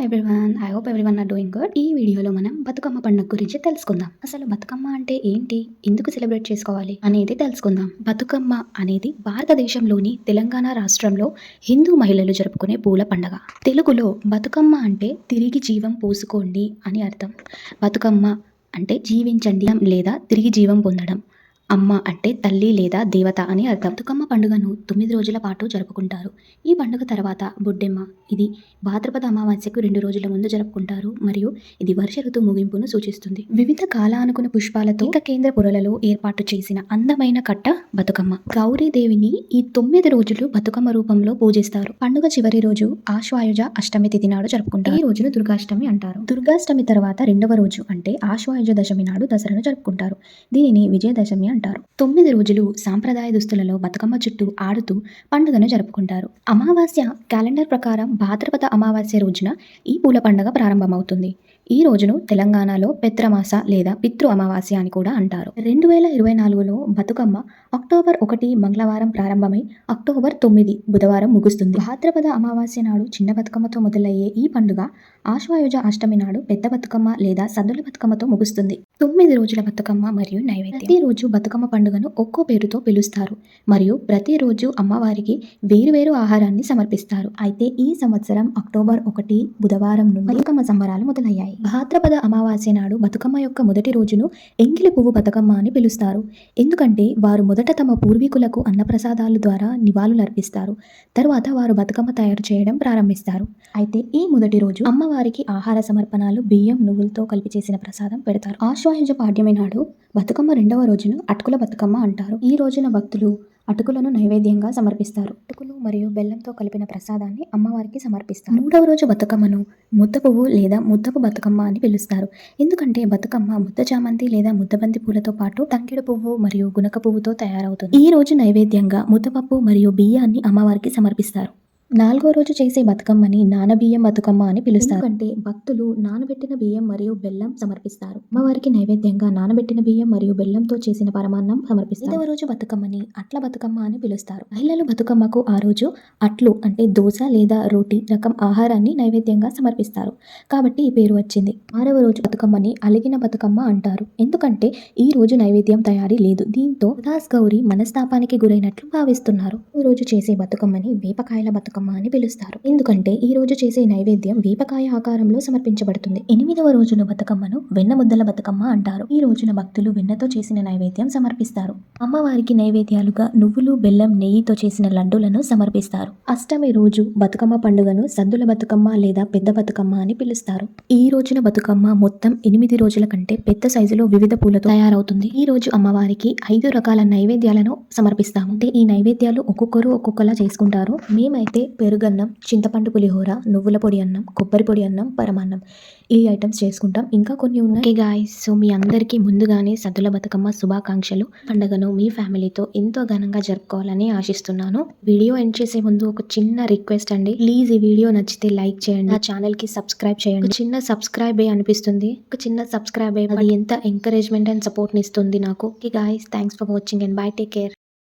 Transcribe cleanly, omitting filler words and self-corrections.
Everyone, I hope everyone are doing good. ఈ వీడియోలో మనం బతుకమ్మ పండుగ గురించి తెలుసుకుందాం. అసలు బతుకమ్మ అంటే ఏంటి, ఎందుకు సెలబ్రేట్ చేసుకోవాలి అనేది తెలుసుకుందాం. బతుకమ్మ అనేది భారతదేశంలోని తెలంగాణ రాష్ట్రంలో హిందూ మహిళలు జరుపుకునే పూల పండుగ. తెలుగులో బతుకమ్మ అంటే తిరిగి జీవం పోసుకోండి అని అర్థం. బతుకమ్మ అంటే జీవించండి లేదా తిరిగి జీవం పొందడం. అమ్మ అంటే తల్లి లేదా దేవత అని అర్థం. బతుకమ్మ పండుగను 9 రోజుల పాటు జరుపుకుంటారు. ఈ పండుగ తర్వాత బొడ్డెమ్మ, ఇది భాద్రపద అమావాస్యకు 2 రోజుల ముందు జరుపుకుంటారు మరియు ఇది వర్ష ఋతు ముగింపును సూచిస్తుంది. వివిధ కాలానుగుణ పుష్పాలతో కేంద్ర పొరలలో ఏర్పాటు చేసిన అందమైన కట్ట బతుకమ్మ. గౌరీదేవిని ఈ 9 రోజులు బతుకమ్మ రూపంలో పూజిస్తారు. పండుగ చివరి రోజు ఆశ్వాయుజ అష్టమి తిథి నాడు జరుపుకుంటారు. ఈ రోజును దుర్గాష్టమి అంటారు. దుర్గాష్టమి తర్వాత రెండవ రోజు అంటే ఆశ్వాయుజ దశమి నాడు దసరాను జరుపుకుంటారు. దీనిని విజయదశమి అంటారు. 9 రోజులు సాంప్రదాయ దుస్తులలో బతుకమ్మ చుట్టూ ఆడుతూ పండుగను జరుపుకుంటారు. అమావాస్య క్యాలెండర్ ప్రకారం భాద్రపద అమావాస్య రోజున ఈ పూల పండుగ ప్రారంభమవుతుంది. ఈ రోజును తెలంగాణలో పెత్రమాస లేదా పితృ అమావాస్య అని కూడా అంటారు. 2024లో బతుకమ్మ అక్టోబర్ 1 మంగళవారం ప్రారంభమై అక్టోబర్ 9 బుధవారం ముగుస్తుంది. భాద్రపద అమావాస్య నాడు చిన్న బతుకమ్మతో మొదలయ్యే ఈ పండుగ ఆశ్వాయుజ అష్టమి నాడు పెద్ద బతుకమ్మ లేదా సద్దుల బతుకమ్మతో ముగుస్తుంది. 9 రోజుల బతుకమ్మ మరియు నైవేద్యం. ప్రతిరోజు బతుకమ్మ పండుగను ఒక్కో పేరుతో పిలుస్తారు మరియు ప్రతిరోజు అమ్మవారికి వేరువేరు ఆహారాన్ని సమర్పిస్తారు. అయితే ఈ సంవత్సరం అక్టోబర్ 1 బుధవారం నుండి బతుకమ్మ సంబరాలు మొదలయ్యాయి. భాద్రపద అమావాస్య నాడు బతుకమ్మ యొక్క మొదటి రోజును ఎంగిలి పువ్వు బతుకమ్మ అని పిలుస్తారు. ఎందుకంటే వారు మొదట తమ పూర్వీకులకు అన్నప్రసాదాల ద్వారా నివాళులు అర్పిస్తారు. తర్వాత వారు బతుకమ్మ తయారు చేయడం ప్రారంభిస్తారు. అయితే ఈ మొదటి రోజు అమ్మవారికి ఆహార సమర్పణలు బియ్యం నువ్వులతో కలిపి చేసిన ప్రసాదం పెడతారు. ఆశ్వాయుజ పాడ్యమి నాడు బతుకమ్మ రెండవ రోజును అటుకుల బతుకమ్మ అంటారు. ఈ రోజున భక్తులు అటుకులను నైవేద్యంగా సమర్పిస్తారు. అటుకులు మరియు బెల్లంతో కలిపిన ప్రసాదాన్ని అమ్మవారికి సమర్పిస్తారు. మూడవ రోజు బతుకమ్మను ముద్ద పువ్వు లేదా ముద్దపు బతుకమ్మ అని పిలుస్తారు. ఎందుకంటే బతుకమ్మ ముద్ద చామంతి లేదా ముద్దబంతి పూలతో పాటు తంగిడు పువ్వు మరియు గునక పువ్వుతో తయారవుతుంది. ఈ రోజు నైవేద్యంగా ముద్దపప్పు మరియు బియ్యాన్ని అమ్మవారికి సమర్పిస్తారు. నాలుగో రోజు చేసే బతుకమ్మని నానబియ్యం బతుకమ్మ అని పిలుస్తారు. అంటే భక్తులు నానబెట్టిన బియ్యం మరియు బెల్లం సమర్పిస్తారు. అమ్మవారికి నైవేద్యంగా నానబెట్టిన బియ్యం మరియు బెల్లంతో చేసిన పరమాన్నం సమర్పిస్తారు. ఐదవ రోజు బతుకమ్మని అట్ల బతుకమ్మ అని పిలుస్తారు. మహిళలు బతుకమ్మకు ఆ రోజు అట్లు అంటే దోశ లేదా రోటీ రకం ఆహారాన్ని నైవేద్యంగా సమర్పిస్తారు. కాబట్టి ఈ పేరు వచ్చింది. ఆరవ రోజు బతుకమ్మని అలిగిన బతుకమ్మ అంటారు. ఎందుకంటే ఈ రోజు నైవేద్యం తయారీ లేదు. దీంతో దాస్ గౌరి మనస్తాపానికి గురైనట్లు భావిస్తున్నారు. ఈ రోజు చేసే బతుకమ్మని వేపకాయల బతుకమ్మ అని పిలుస్తారు. ఎందుకంటే ఈ రోజు చేసే నైవేద్యం వేపకాయ ఆకారంలో సమర్పించబడుతుంది. 8వ రోజున బతుకమ్మను వెన్న ముద్దల బతుకమ్మ అంటారు. ఈ రోజున భక్తులు వెన్నతో చేసిన నైవేద్యం సమర్పిస్తారు. అమ్మవారికి నైవేద్యాలుగా నువ్వులు బెల్లం నెయ్యితో చేసిన లడ్డూలను సమర్పిస్తారు. అష్టమి రోజు బతుకమ్మ పండుగను సద్దుల బతుకమ్మ లేదా పెద్ద బతుకమ్మ అని పిలుస్తారు. ఈ రోజున బతుకమ్మ మొత్తం 8 రోజుల కంటే పెద్ద సైజులో వివిధ పూలతో తయారవుతుంది. ఈ రోజు అమ్మవారికి 5 రకాల నైవేద్యాలను సమర్పిస్తాము. అంటే ఈ నైవేద్యాలు ఒక్కొక్కరు ఒక్కొక్కలా చేసుకుంటారు. మేమైతే పెరుగన్నం, చింతపండు పులిహోర, నువ్వుల పొడి అన్నం, కొబ్బరి పొడి అన్నం, పరమాన్నం ఈ ఐటమ్స్ చేసుకుంటాం. ఇంకా కొన్ని ఉన్నాయి. ఓకే గాయ్స్, సో మీ అందరికీ ముందుగానే సద్దుల బతుకమ్మ శుభాకాంక్షలు. పండుగను మీ ఫ్యామిలీతో ఎంతో ఘనంగా జరుపుకోవాలని ఆశిస్తున్నాను. వీడియో ఎండ్ చేసే ముందు ఒక చిన్న రిక్వెస్ట్ అండి. ప్లీజ్ ఈ వీడియో నచ్చితే లైక్ చేయండి, నా ఛానల్ కి సబ్స్క్రైబ్ చేయండి. చిన్న సబ్స్క్రైబ్ అనిపిస్తుంది. ఒక చిన్న సబ్స్క్రైబ్ అది ఎంత ఎంకరేజ్మెంట్ అండ్ సపోర్ట్ ఇస్తుంది నాకు. Okay guys, thanks for watching and by, take care.